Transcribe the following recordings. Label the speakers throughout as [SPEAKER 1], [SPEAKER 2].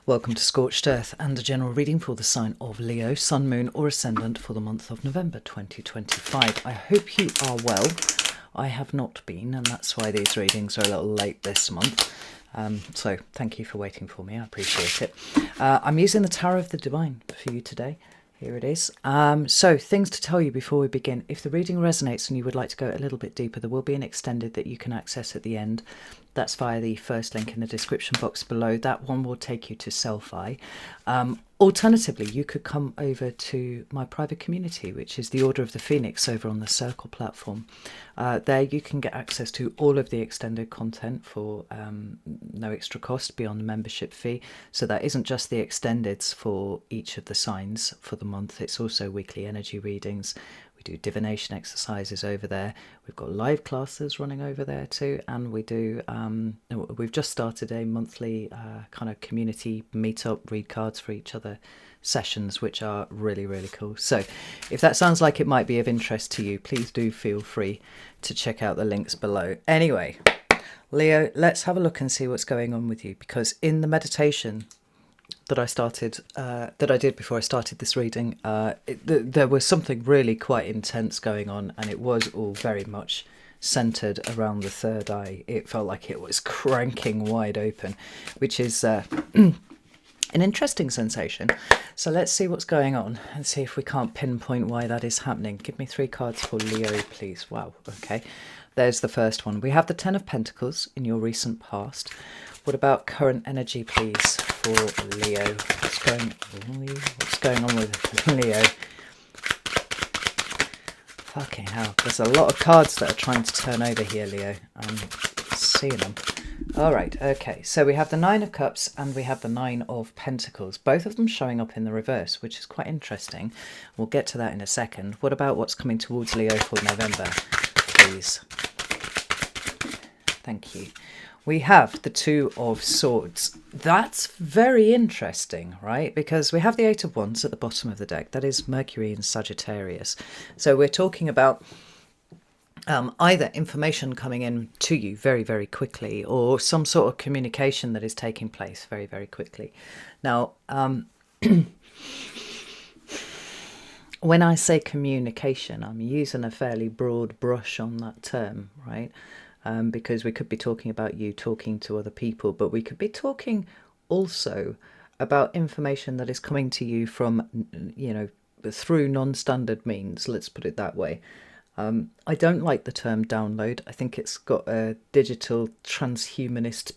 [SPEAKER 1] Welcome to Scorched Earth and a general reading for the sign of Leo, Sun, Moon or Ascendant for the month of November 2025. I hope you are well. I have not been, and that's why these readings are a little late this month. So thank you for waiting for me. I appreciate it. I'm using the Tower of the Divine for you today. Here it is. So things to tell you before we begin. If the reading resonates and you would like to go a little bit deeper, there will be an extended that you can access at the end. That's via the first link in the description box below. That one will take you to Selfie. Alternatively, you could come over to my private community, which is the Order of the Phoenix over on the Circle platform. There you can get access to all of the extended content for no extra cost beyond the membership fee. So that isn't just the extendeds for each of the signs for the month. It's also weekly energy readings. We do divination exercises over there. We've got live classes running over there too, and we do. We've just started a monthly kind of community meetup, read cards for each other sessions, which are really, really cool. So, if that sounds like it might be of interest to you, please do feel free to check out the links below. Anyway, Leo, let's have a look and see what's going on with you, because in the meditation that I did before I started this reading, there was something really quite intense going on, and it was all very much centered around the third eye. It felt like it was cranking wide open, which is an interesting sensation. So let's see what's going on and see if we can't pinpoint why that is happening. Give me 3 cards for Leo, please. Wow, okay. There's the first one. We have the Ten of Pentacles in your recent past. What about current energy, please, for Leo? What's going on with Leo? Fucking hell. There's a lot of cards that are trying to turn over here, Leo. I'm seeing them. All right, okay. So we have the Nine of Cups and we have the Nine of Pentacles. Both of them showing up in the reverse, which is quite interesting. We'll get to that in a second. What about what's coming towards Leo for November, please? Thank you. We have the Two of Swords. That's very interesting, right? Because we have the Eight of Wands at the bottom of the deck. That is Mercury in Sagittarius. So we're talking about either information coming in to you very, very quickly, or some sort of communication that is taking place very, very quickly. Now, when I say communication, I'm using a fairly broad brush on that term, right? Because we could be talking about you talking to other people, but we could be talking also about information that is coming to you from, through non-standard means, let's put it that way. I don't like the term download. I think it's got a digital transhumanist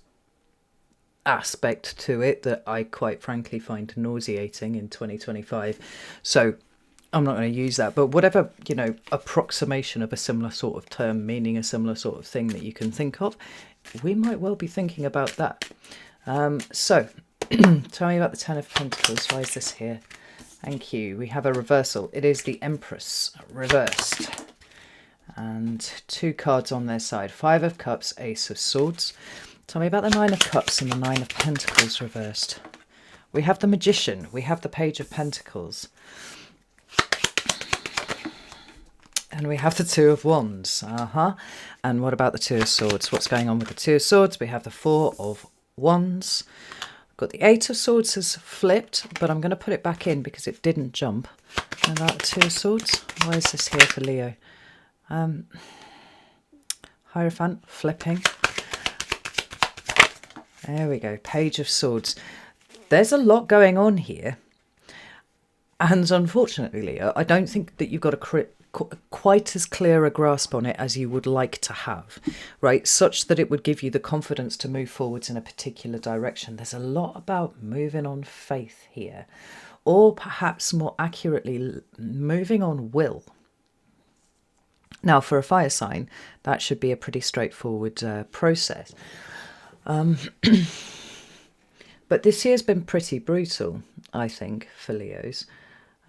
[SPEAKER 1] aspect to it that I quite frankly find nauseating in 2025. So I'm not going to use that, but whatever, approximation of a similar sort of term meaning a similar sort of thing that you can think of, we might well be thinking about that. So tell me about the Ten of Pentacles. Why is this here? Thank you. We have a reversal. It is the Empress reversed. And 2 cards on their side. 5 of Cups, Ace of Swords. Tell me about the 9 of Cups and the 9 of Pentacles reversed. We have the Magician. We have the Page of Pentacles. And we have the Two of Wands. And what about the Two of Swords? What's going on with the Two of Swords? We have the Four of Wands. I've got the Eight of Swords has flipped, but I'm going to put it back in because it didn't jump. And about the Two of Swords? Why is this here for Leo? Hierophant flipping. There we go. Page of Swords. There's a lot going on here. And unfortunately, Leo, I don't think that you've got quite as clear a grasp on it as you would like to have, right? Such that it would give you the confidence to move forwards in a particular direction. There's a lot about moving on faith here, or perhaps more accurately, moving on will. Now, for a fire sign, that should be a pretty straightforward process. But this year's been pretty brutal, I think, for Leos.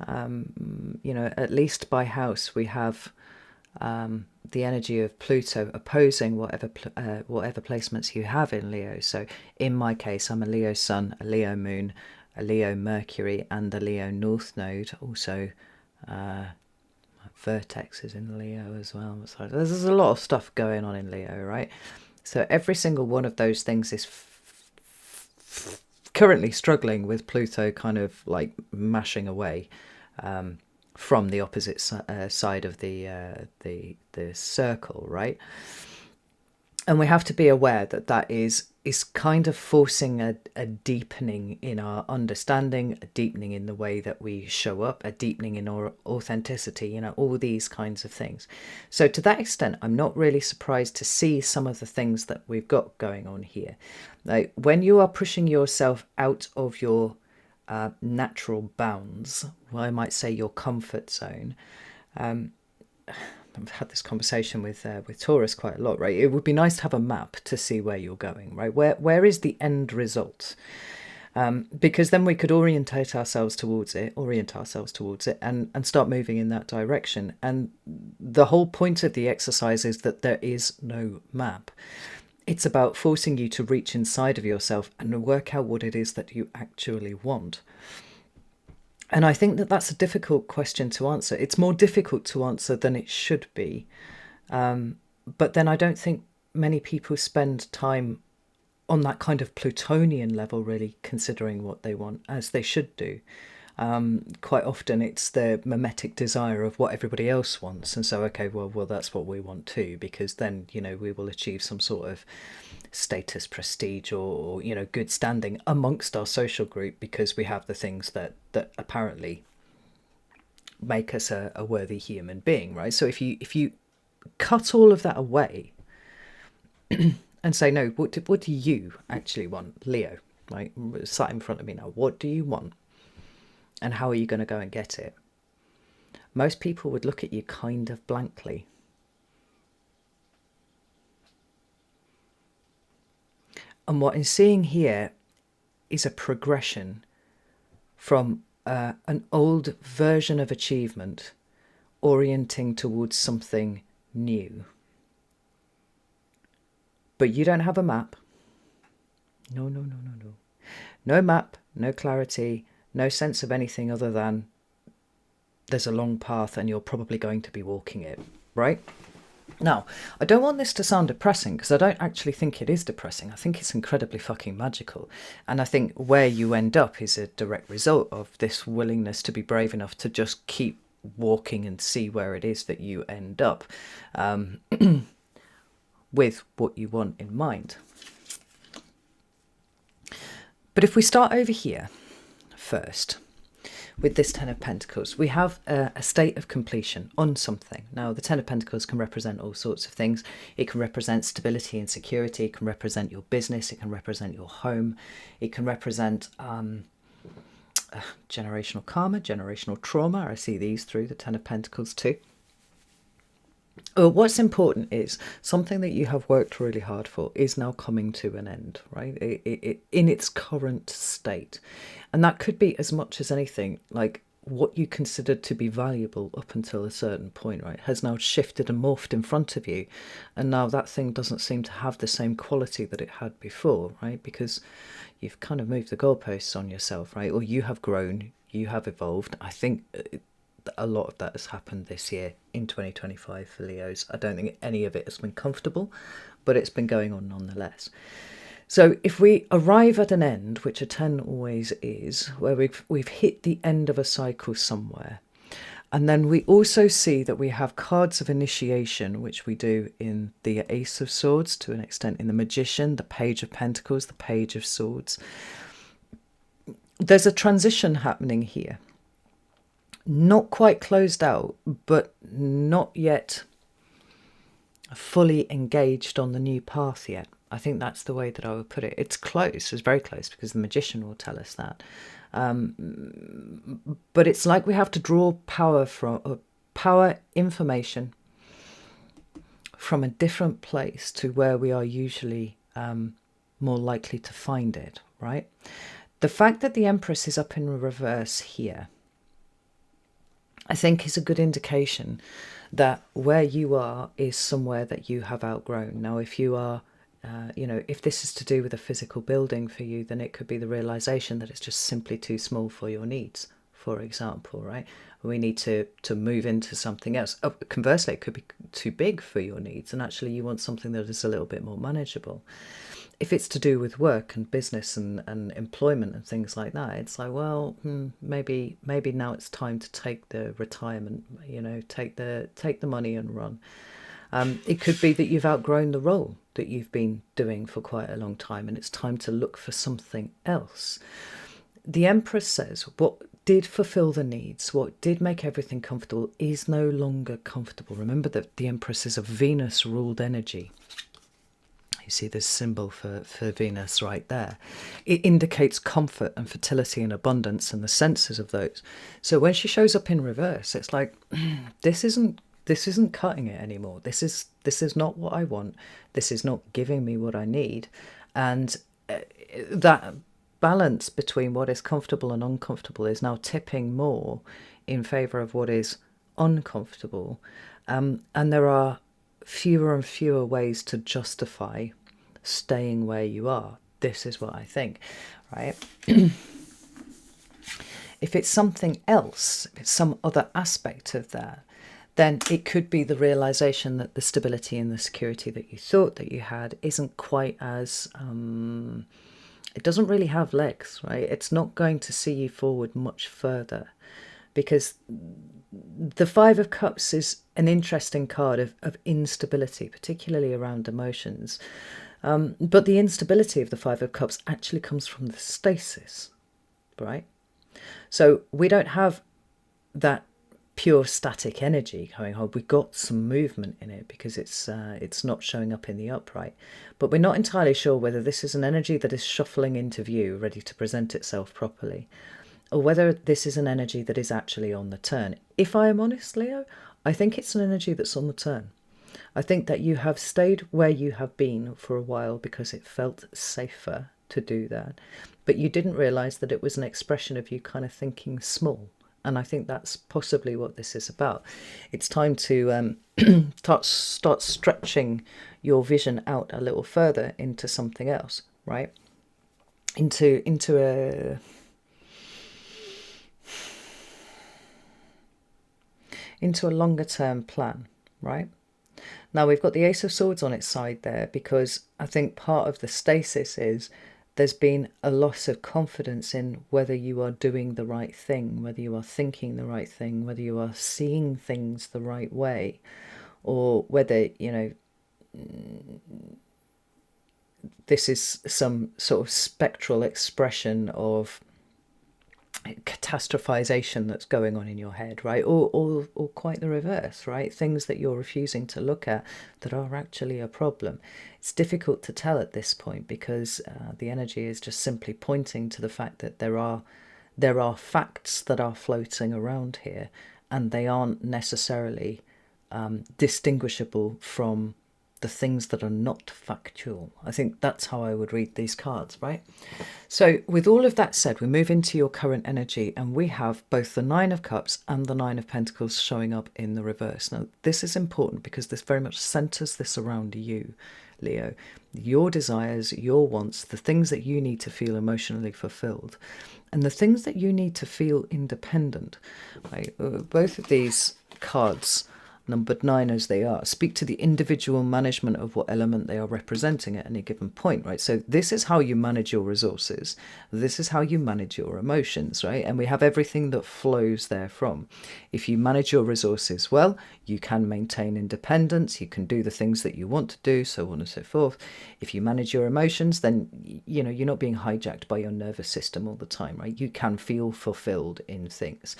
[SPEAKER 1] At least by house, we have the energy of Pluto opposing whatever placements you have in Leo. So in my case, I'm a Leo Sun, a Leo Moon, a Leo Mercury, and a Leo North Node. Also, Vertex is in Leo as well. So there's a lot of stuff going on in Leo, right? So every single one of those things is currently struggling with Pluto kind of like mashing away from the opposite side of the circle, right? And we have to be aware that that is kind of forcing a deepening in our understanding, a deepening in the way that we show up, a deepening in our authenticity, you know, all these kinds of things. So to that extent, I'm not really surprised to see some of the things that we've got going on here. Like when you are pushing yourself out of your natural bounds, well, I might say your comfort zone, I've had this conversation with Taurus quite a lot, right? It would be nice to have a map to see where you're going, right? Where is the end result? Because then we could orient ourselves towards it, and start moving in that direction. And the whole point of the exercise is that there is no map. It's about forcing you to reach inside of yourself and work out what it is that you actually want. And I think that that's a difficult question to answer. It's more difficult to answer than it should be. But then I don't think many people spend time on that kind of Plutonian level really considering what they want, as they should do. Quite often it's the mimetic desire of what everybody else wants. And so, okay, well, that's what we want too, because then, you know, we will achieve some sort of status, prestige, or you know, good standing amongst our social group because we have the things that apparently make us a worthy human being, right? So if you cut all of that away and say, no, what do you actually want, Leo, right? Sat in front of me now, what do you want? And how are you going to go and get it? Most people would look at you kind of blankly. And what I'm seeing here is a progression from an old version of achievement orienting towards something new. But you don't have a map. No. No map, no clarity, no sense of anything other than there's a long path and you're probably going to be walking it, right? Now, I don't want this to sound depressing because I don't actually think it is depressing. I think it's incredibly fucking magical. And I think where you end up is a direct result of this willingness to be brave enough to just keep walking and see where it is that you end up with what you want in mind. But if we start over here first, with this Ten of Pentacles, we have a state of completion on something. Now, the Ten of Pentacles can represent all sorts of things. It can represent stability and security. It can represent your business. It can represent your home. It can represent generational karma, generational trauma. I see these through the Ten of Pentacles too. What's important is something that you have worked really hard for is now coming to an end, right? It in its current state. And that could be as much as anything, like what you considered to be valuable up until a certain point, right, has now shifted and morphed in front of you. And now that thing doesn't seem to have the same quality that it had before, right? Because you've kind of moved the goalposts on yourself, right? Or you have grown, you have evolved. I think a lot of that has happened this year in 2025 for Leos. I don't think any of it has been comfortable, but it's been going on nonetheless. So if we arrive at an end, which a 10 always is, where we've hit the end of a cycle somewhere, and then we also see that we have cards of initiation, which we do in the Ace of Swords, to an extent in the Magician, the Page of Pentacles, the Page of Swords. There's a transition happening here. Not quite closed out, but not yet fully engaged on the new path yet. I think that's the way that I would put it. It's close, it's very close, because the Magician will tell us that. But it's like we have to draw power information from a different place to where we are usually more likely to find it, right? The fact that the Empress is up in reverse here, I think, is a good indication that where you are is somewhere that you have outgrown. Now, if you are, if this is to do with a physical building for you, then it could be the realization that it's just simply too small for your needs, for example, right? We need to move into something else. Conversely, it could be too big for your needs, and actually you want something that is a little bit more manageable. If it's to do with work and business and employment and things like that, it's like, well, maybe now it's time to take the retirement, take the money and run. It could be that you've outgrown the role that you've been doing for quite a long time and it's time to look for something else. The Empress says what did fulfill the needs, what did make everything comfortable, is no longer comfortable. Remember that the Empress is a Venus-ruled energy. You see this symbol for Venus right there. It indicates comfort and fertility and abundance and the senses of those. So when she shows up in reverse, it's like, this isn't cutting it anymore. This is not what I want. This is not giving me what I need. And that balance between what is comfortable and uncomfortable is now tipping more in favour of what is uncomfortable. And there are fewer and fewer ways to justify staying where you are. This is what I think, right? If it's something else, if it's some other aspect of that, then it could be the realization that the stability and the security that you thought that you had isn't quite as it doesn't really have legs, right? It's not going to see you forward much further, because the Five of Cups is an interesting card of instability, particularly around emotions. But the instability of the Five of Cups actually comes from the stasis, right? So we don't have that pure static energy going on. We've got some movement in it because it's not showing up in the upright. But we're not entirely sure whether this is an energy that is shuffling into view, ready to present itself properly, or whether this is an energy that is actually on the turn. If I am honest, Leo, I think it's an energy that's on the turn. I think that you have stayed where you have been for a while because it felt safer to do that. But you didn't realise that it was an expression of you kind of thinking small. And I think that's possibly what this is about. It's time to start stretching your vision out a little further into something else, right? Into a longer term plan, right? Now we've got the Ace of Swords on its side there because I think part of the stasis is there's been a loss of confidence in whether you are doing the right thing, whether you are thinking the right thing, whether you are seeing things the right way, or whether, this is some sort of spectral expression of catastrophization that's going on in your head, right? Or quite the reverse, right? Things that you're refusing to look at that are actually a problem. It's difficult to tell at this point because the energy is just simply pointing to the fact that there are facts that are floating around here, and they aren't necessarily distinguishable from the things that are not factual. I think that's how I would read these cards, right? So with all of that said, we move into your current energy and we have both the Nine of Cups and the Nine of Pentacles showing up in the reverse. Now, this is important because this very much centers this around you, Leo. Your desires, your wants, the things that you need to feel emotionally fulfilled, and the things that you need to feel independent, right? Both of these cards, numbered 9 as they are, speak to the individual management of what element they are representing at any given point, right? So this is how you manage your resources. This is how you manage your emotions, right? And we have everything that flows therefrom. If you manage your resources well, you can maintain independence, you can do the things that you want to do, so on and so forth. If you manage your emotions, then, you're not being hijacked by your nervous system all the time, right? You can feel fulfilled in things.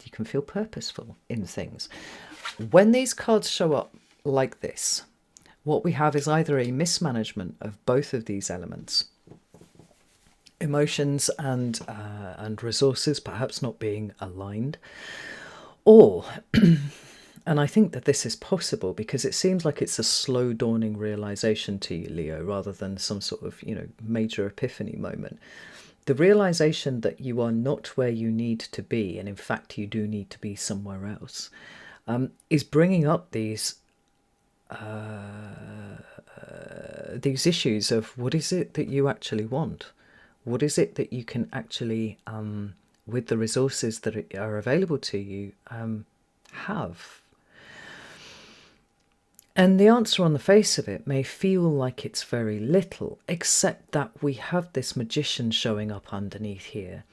[SPEAKER 1] You can feel purposeful in things. When these cards show up like this, what we have is either a mismanagement of both of these elements, emotions and resources perhaps not being aligned, or, and I think that this is possible because it seems like it's a slow dawning realization to you, Leo, rather than some sort of, major epiphany moment. The realization that you are not where you need to be, and in fact you do need to be somewhere else, is bringing up these issues of what is it that you actually want? What is it that you can actually, with the resources that are available to you, have? And the answer on the face of it may feel like it's very little, except that we have this magician showing up underneath here,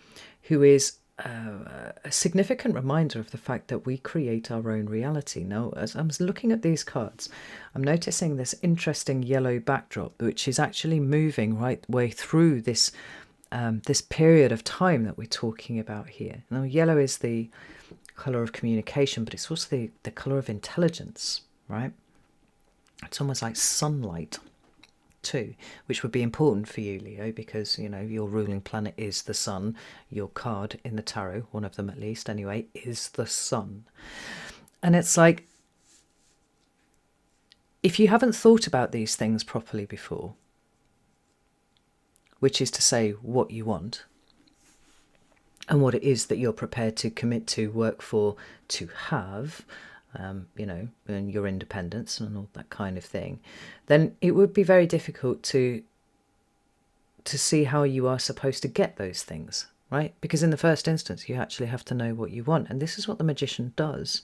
[SPEAKER 1] who is a significant reminder of the fact that we create our own reality. Now, as I'm looking at these cards, I'm noticing this interesting yellow backdrop, which is actually moving right way through this this period of time that we're talking about here. Now, yellow is the colour of communication, but it's also the colour of intelligence, right? It's almost like sunlight too, which would be important for you, Leo, because, you know, your ruling planet is the sun. Your card in the tarot, one of them at least anyway, is the sun. And it's like, if you haven't thought about these things properly before, which is to say what you want and what it is that you're prepared to commit to, work for, to have, you know, and your independence and all that kind of thing, then it would be very difficult to see how you are supposed to get those things, right? Because in the first instance, you actually have to know what you want. And this is what the magician does.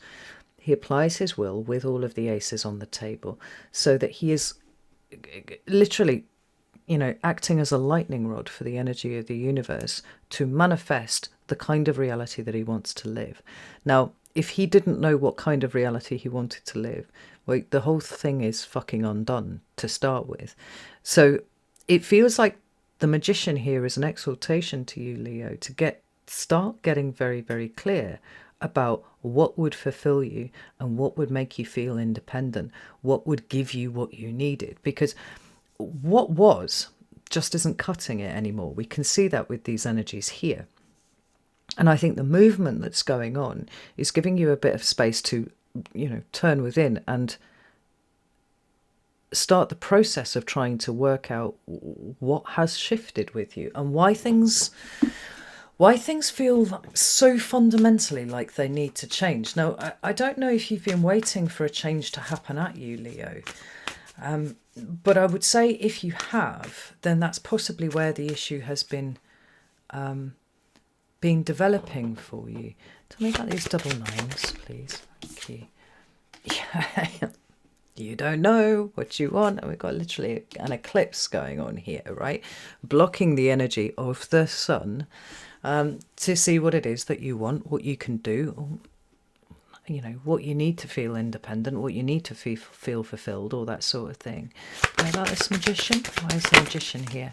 [SPEAKER 1] He applies his will with all of the aces on the table so that he is literally, you know, acting as a lightning rod for the energy of the universe to manifest the kind of reality that he wants to live. Now, if he didn't know what kind of reality he wanted to live, well, the whole thing is fucking undone to start with. So it feels like the magician here is an exhortation to you, Leo, to start getting very, very clear about what would fulfill you and what would make you feel independent, what would give you what you needed. Because what was just isn't cutting it anymore. We can see that with these energies here. And I think the movement that's going on is giving you a bit of space to, you know, turn within and start the process of trying to work out what has shifted with you and why things feel so fundamentally like they need to change. Now, I don't know if you've been waiting for a change to happen at you, Leo. But I would say if you have, then that's possibly where the issue has been developing for you. Tell me about these double nines, please. Thank you. Yeah. You don't know what you want, and we've got literally an eclipse going on here, right? Blocking the energy of the sun to see what it is that you want, what you can do, you know, what you need to feel independent, what you need to feel fulfilled, all that sort of thing. What about this magician? Why is the magician here?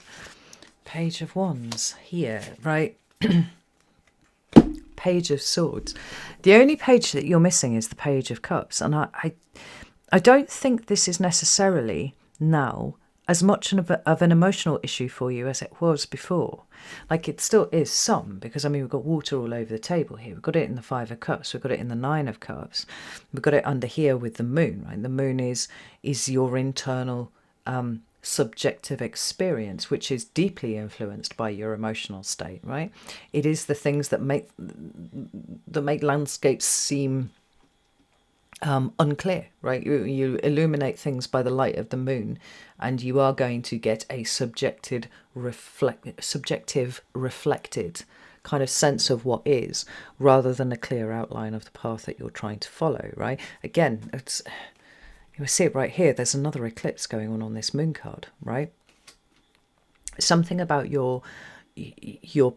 [SPEAKER 1] Page of Wands here, right? Page of Swords. The only page that you're missing is the Page of Cups, and I don't think this is necessarily now as much of an emotional issue for you as it was before. Like, it still is some, because I mean, we've got water all over the table here. We've got it in the Five of Cups, we've got it in the Nine of Cups, we've got it under here with the moon, right? The moon is your internal subjective experience, which is deeply influenced by your emotional state, right? It is the things that make landscapes seem unclear, right? You illuminate things by the light of the moon, and you are going to get a subjective reflected kind of sense of what is, rather than a clear outline of the path that you're trying to follow, right? Again, you see it right here. There's another eclipse going on this moon card, right? Something about your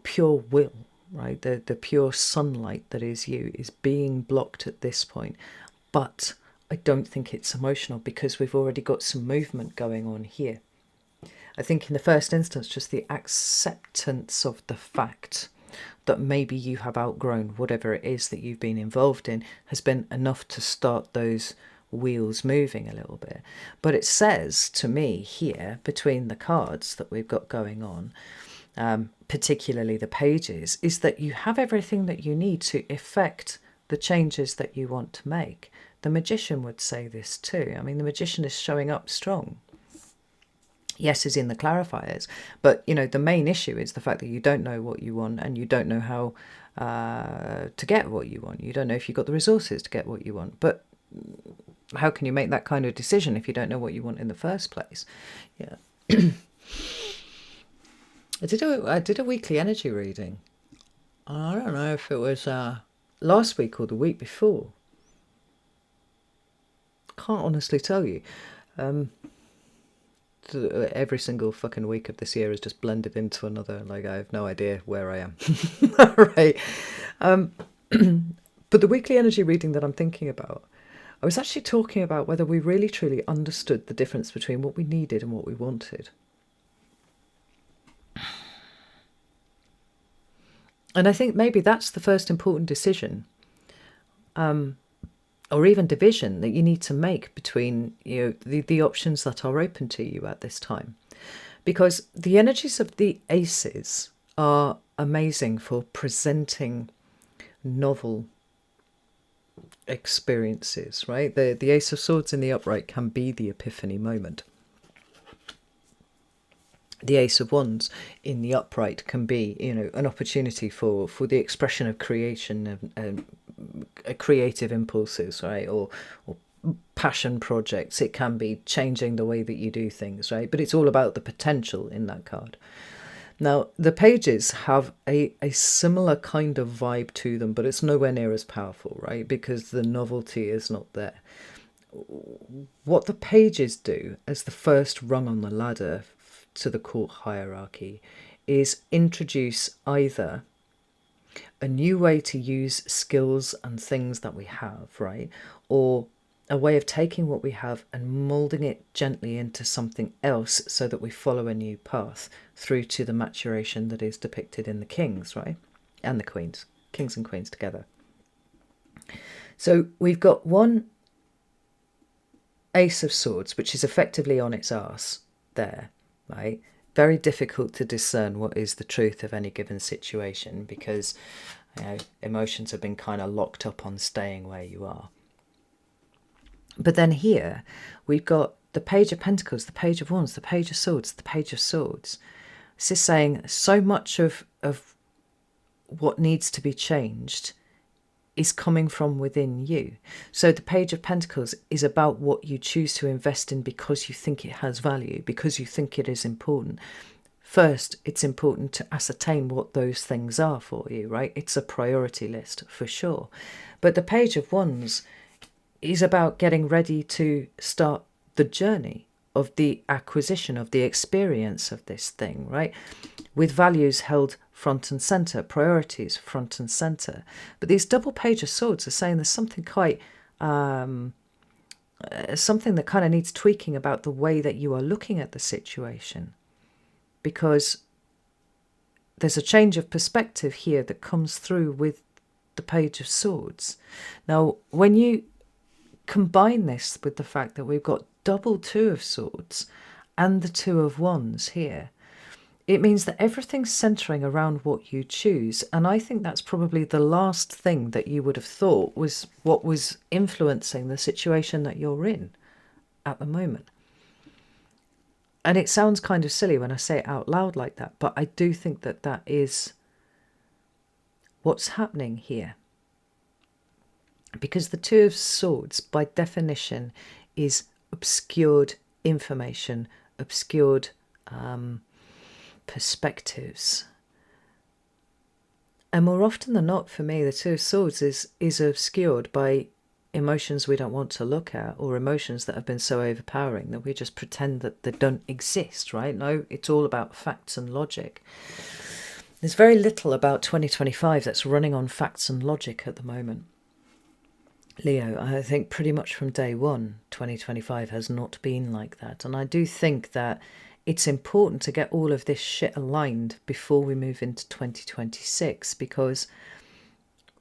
[SPEAKER 1] pure will, right? The pure sunlight that is you is being blocked at this point. But I don't think it's emotional, because we've already got some movement going on here. I think in the first instance, just the acceptance of the fact that maybe you have outgrown whatever it is that you've been involved in has been enough to start those wheels moving a little bit. But it says to me here, between the cards that we've got going on, particularly the pages, is that you have everything that you need to effect the changes that you want to make. The magician would say this too. I mean, the magician is showing up strong. Yes, is in the clarifiers, but you know, the main issue is the fact that you don't know what you want, and you don't know how to get what you want. You don't know if you've got the resources to get what you want. But how can you make that kind of decision if you don't know what you want in the first place? Yeah. I did a weekly energy reading. I don't know if it was last week or the week before. can't honestly tell you. Every single fucking week of this year is just blended into another. Like, I have no idea where I am. Right. But the weekly energy reading that I'm thinking about, I was actually talking about whether we really truly understood the difference between what we needed and what we wanted. And I think maybe that's the first important decision, or even division, that you need to make between, the options that are open to you at this time. Because the energies of the aces are amazing for presenting novel experiences, right? The Ace of Swords in the upright can be the epiphany moment. The Ace of Wands in the upright can be, an opportunity for the expression of creation and creative impulses, right? Or passion projects. It can be changing the way that you do things, right? But it's all about the potential in that card. Now, the pages have a similar kind of vibe to them, but it's nowhere near as powerful, right? Because the novelty is not there. What the pages do as the first rung on the ladder to the court hierarchy is introduce either a new way to use skills and things that we have, right? Or a way of taking what we have and moulding it gently into something else so that we follow a new path through to the maturation that is depicted in the kings, right? And the queens, kings and queens together. So we've got one Ace of Swords, which is effectively on its arse there, right? Very difficult to discern what is the truth of any given situation because, emotions have been kind of locked up on staying where you are. But then here we've got the Page of Pentacles, the Page of Wands, the Page of Swords, the Page of Swords. This is saying so much of what needs to be changed is coming from within you. So the Page of Pentacles is about what you choose to invest in because you think it has value, because you think it is important. First, it's important to ascertain what those things are for you, right? It's a priority list for sure. But the Page of Wands is about getting ready to start the journey of the acquisition, of the experience of this thing, right? With values held front and centre, priorities front and centre. But these double Page of Swords are saying there's something quite, something that kind of needs tweaking about the way that you are looking at the situation. Because there's a change of perspective here that comes through with the Page of Swords. Now, when you combine this with the fact that we've got double Two of Swords and the Two of Wands here, it means that everything's centering around what you choose. And I think that's probably the last thing that you would have thought was what was influencing the situation that you're in at the moment. And it sounds kind of silly when I say it out loud like that, but I do think that that is what's happening here. Because the Two of Swords, by definition, is obscured information, obscured perspectives. And more often than not, for me, the Two of Swords is obscured by emotions we don't want to look at, or emotions that have been so overpowering that we just pretend that they don't exist, right? No, it's all about facts and logic. There's very little about 2025 that's running on facts and logic at the moment. Leo, I think pretty much from day one, 2025 has not been like that. And I do think that it's important to get all of this shit aligned before we move into 2026, because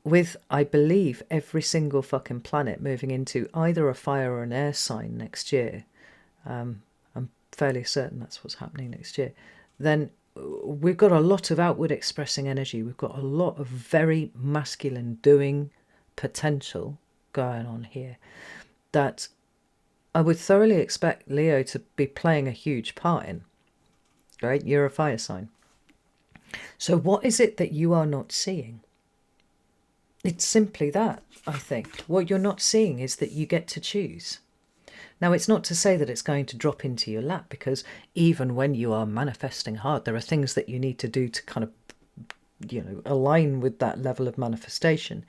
[SPEAKER 1] with, I believe, every single fucking planet moving into either a fire or an air sign next year, I'm fairly certain that's what's happening next year, then we've got a lot of outward expressing energy. We've got a lot of very masculine doing potential going on here that I would thoroughly expect Leo to be playing a huge part in, right? You're a fire sign. So what is it that you are not seeing? It's simply that, I think. What you're not seeing is that you get to choose. Now, it's not to say that it's going to drop into your lap, because even when you are manifesting hard, there are things that you need to do to kind of, align with that level of manifestation.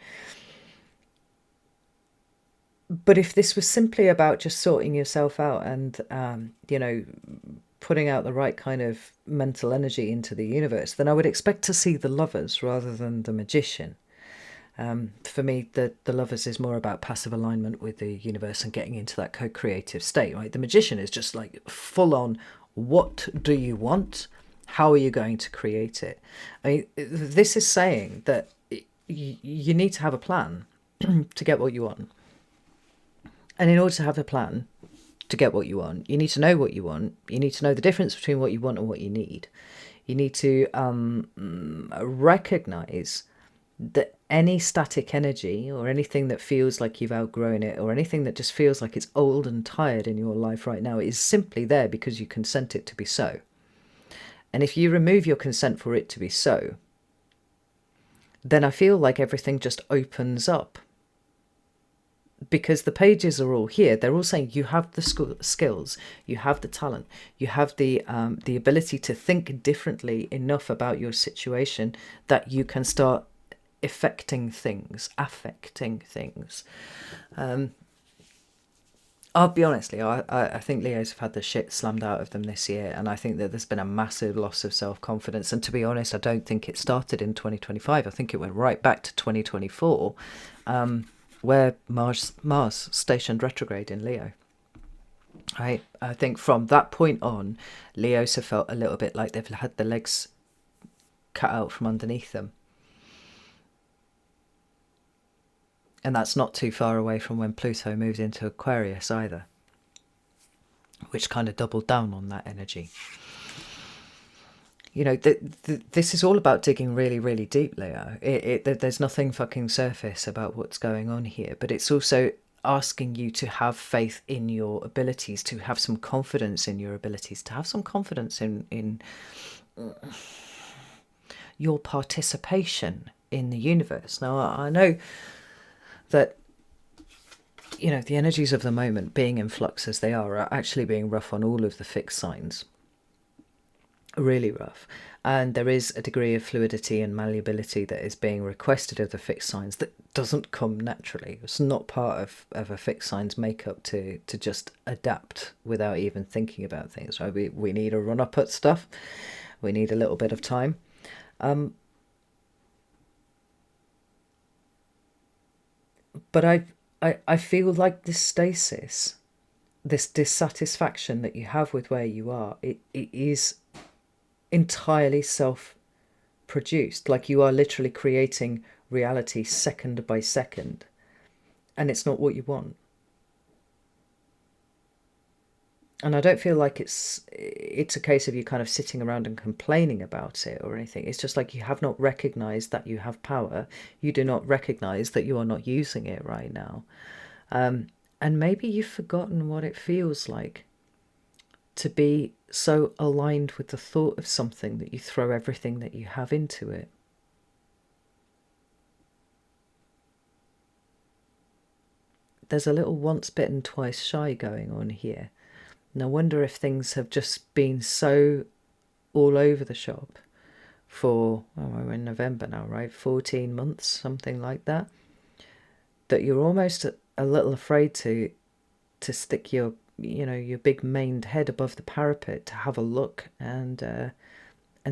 [SPEAKER 1] But if this was simply about just sorting yourself out and, putting out the right kind of mental energy into the universe, then I would expect to see the Lovers rather than the Magician. For me, the Lovers is more about passive alignment with the universe and getting into that co-creative state, right? The Magician is just like full on, what do you want? How are you going to create it? I mean, this is saying that you need to have a plan to get what you want. And in order to have a plan to get what you want, you need to know what you want. You need to know the difference between what you want and what you need. You need to recognize that any static energy or anything that feels like you've outgrown it or anything that just feels like it's old and tired in your life right now is simply there because you consent it to be so. And if you remove your consent for it to be so, then I feel like everything just opens up. Because the pages are all here, they're all saying you have the skills, you have the talent, you have the ability to think differently enough about your situation that you can start affecting things. I'll be honest, Leo, I think Leos have had the shit slammed out of them this year, and I think that there's been a massive loss of self-confidence. And to be honest, I don't think it started in 2025. I think it went right back to 2024. Where Mars stationed retrograde in Leo. I think from that point on, Leos have felt a little bit like they've had the legs cut out from underneath them. And that's not too far away from when Pluto moved into Aquarius either, which kind of doubled down on that energy. You know, this is all about digging really, really deep, Leo. There's nothing fucking surface about what's going on here, but it's also asking you to have faith in your abilities, to have some confidence in your abilities, to have some confidence in your participation in the universe. Now, I know that, you know, the energies of the moment, being in flux as they are actually being rough on all of the fixed signs. Really rough, and there is a degree of fluidity and malleability that is being requested of the fixed signs that doesn't come naturally. It's not part of a fixed sign's makeup to just adapt without even thinking about things, right? We need a run up at stuff, we need a little bit of time. But I feel like this stasis, this dissatisfaction that you have with where you are, it is entirely self-produced. Like you are literally creating reality second by second, and it's not what you want. And I don't feel like it's a case of you kind of sitting around and complaining about it or anything. It's just like you have not recognized that you have power. You do not recognize that you are not using it right now. And maybe you've forgotten what it feels like to be so aligned with the thought of something that you throw everything that you have into it. There's a little once bitten, twice shy going on here. And I wonder if things have just been so all over the shop for, we're in November now, right? 14 months, something like that, that you're almost a little afraid to stick your big maned head above the parapet to have a look and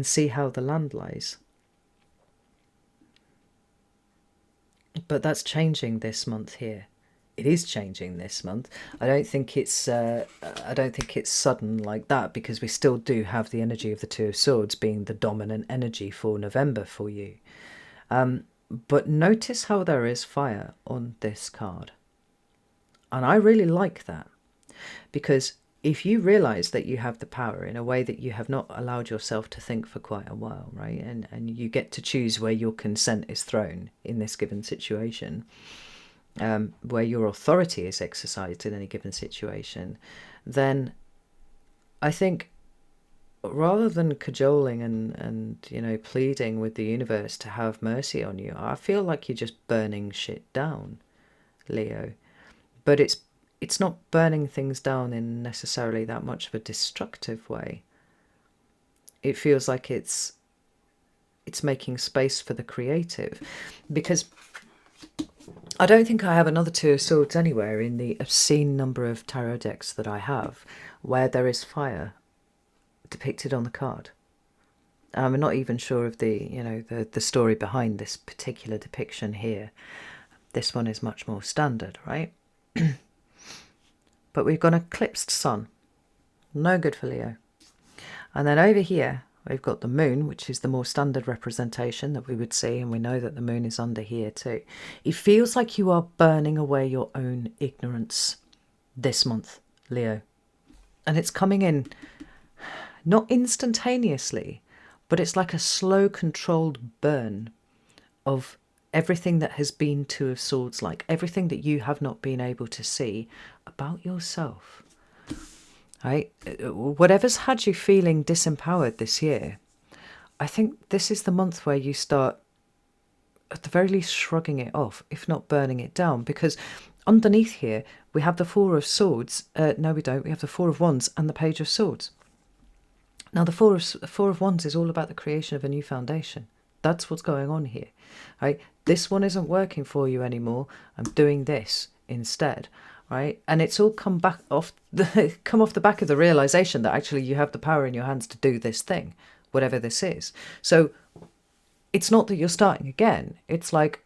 [SPEAKER 1] see how the land lies. But that's changing this month here. It is changing this month. I don't think it's sudden like that, because we still do have the energy of the Two of Swords being the dominant energy for November for you. But notice how there is fire on this card. And I really like that. Because if you realize that you have the power in a way that you have not allowed yourself to think for quite a while, right? And you get to choose where your consent is thrown in this given situation, where your authority is exercised in any given situation, then I think rather than cajoling and pleading with the universe to have mercy on you, I feel like you're just burning shit down, Leo. But it's not burning things down in necessarily that much of a destructive way. It feels like it's making space for the creative. Because I don't think I have another Two of Swords anywhere in the obscene number of tarot decks that I have where there is fire depicted on the card. I'm not even sure of the story behind this particular depiction here. This one is much more standard, right? But we've got an eclipsed sun. No good for Leo. And then over here, we've got the moon, which is the more standard representation that we would see, and we know that the moon is under here too. It feels like you are burning away your own ignorance this month, Leo. And it's coming in not instantaneously, but it's like a slow, controlled burn of everything that has been Two of Swords, like everything that you have not been able to see about yourself. Right? Whatever's had you feeling disempowered this year, I think this is the month where you start, at the very least, shrugging it off, if not burning it down. Because underneath here, we have the Four of Swords. No, we don't. We have the Four of Wands and the Page of Swords. Now, the Four of Wands is all about the creation of a new foundation. That's what's going on here. Right? This one isn't working for you anymore. I'm doing this instead. Right, and it's all come off the back of the realization that actually you have the power in your hands to do this thing, whatever this is. So it's not that you're starting again. It's like,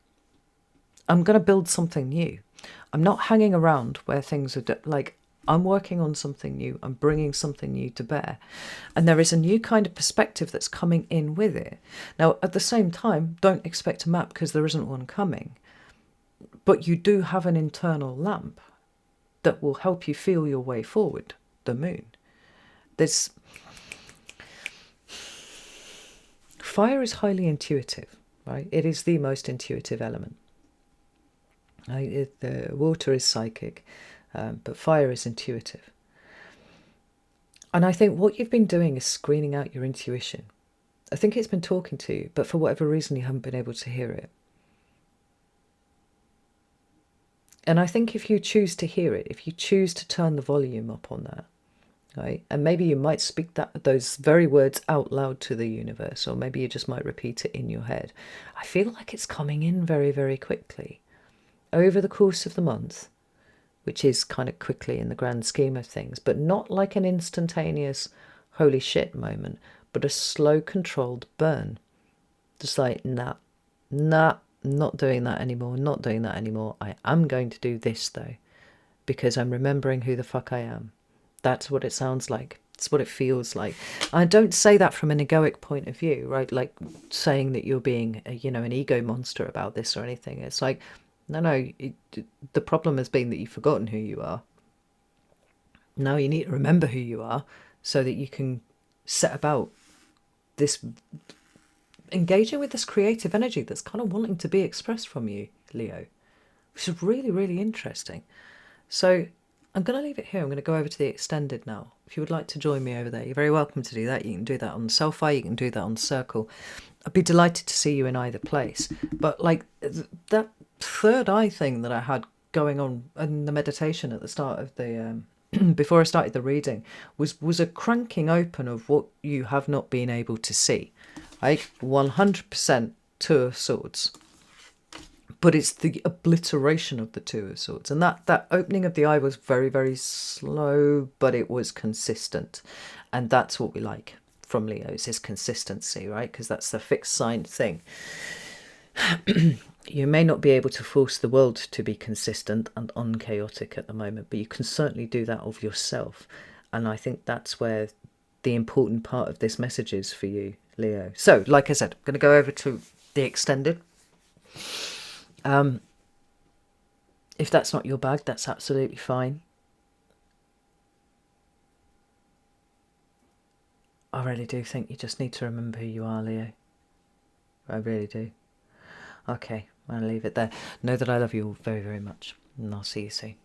[SPEAKER 1] I'm going to build something new. I'm not hanging around where things are like, I'm working on something new. I'm bringing something new to bear. And there is a new kind of perspective that's coming in with it. Now, at the same time, don't expect a map because there isn't one coming. But you do have an internal lamp that will help you feel your way forward, the moon. Fire is highly intuitive, right? It is the most intuitive element. The water is psychic, but fire is intuitive. And I think what you've been doing is screening out your intuition. I think it's been talking to you, but for whatever reason you haven't been able to hear it. And I think if you choose to hear it, if you choose to turn the volume up on that, right, and maybe you might speak those very words out loud to the universe, or maybe you just might repeat it in your head. I feel like it's coming in very, very quickly over the course of the month, which is kind of quickly in the grand scheme of things, but not like an instantaneous holy shit moment, but a slow, controlled burn. Just like, nah, not doing that anymore. I am going to do this though, because I'm remembering who the fuck I am. That's what it sounds like. It's what it feels like. I don't say that from an egoic point of view, right? Like saying that you're being, an ego monster about this or anything. It's like, no, the problem has been that you've forgotten who you are. Now you need to remember who you are so that you can set about this, engaging with this creative energy that's kind of wanting to be expressed from you, Leo, which is really, really interesting. So I'm going to leave it here. I'm going to go over to the extended now. If you would like to join me over there, you're very welcome to do that. You can do that on Selfie, you can do that on Circle. I'd be delighted to see you in either place. But like that third eye thing that I had going on in the meditation at the start of the before I started the reading was a cranking open of what you have not been able to see. Like 100% Two of Swords, but it's the obliteration of the Two of Swords, and that opening of the eye was very, very slow, but it was consistent, and that's what we like from Leos, is consistency, right? Because that's the fixed sign thing. You may not be able to force the world to be consistent and unchaotic at the moment, but you can certainly do that of yourself, and I think that's where the important part of this message is for you, Leo. So, like I said, I'm going to go over to the extended. If that's not your bag, that's absolutely fine. I really do think you just need to remember who you are, Leo. I really do. Okay, I'll leave it there. Know that I love you all very, very much, and I'll see you soon.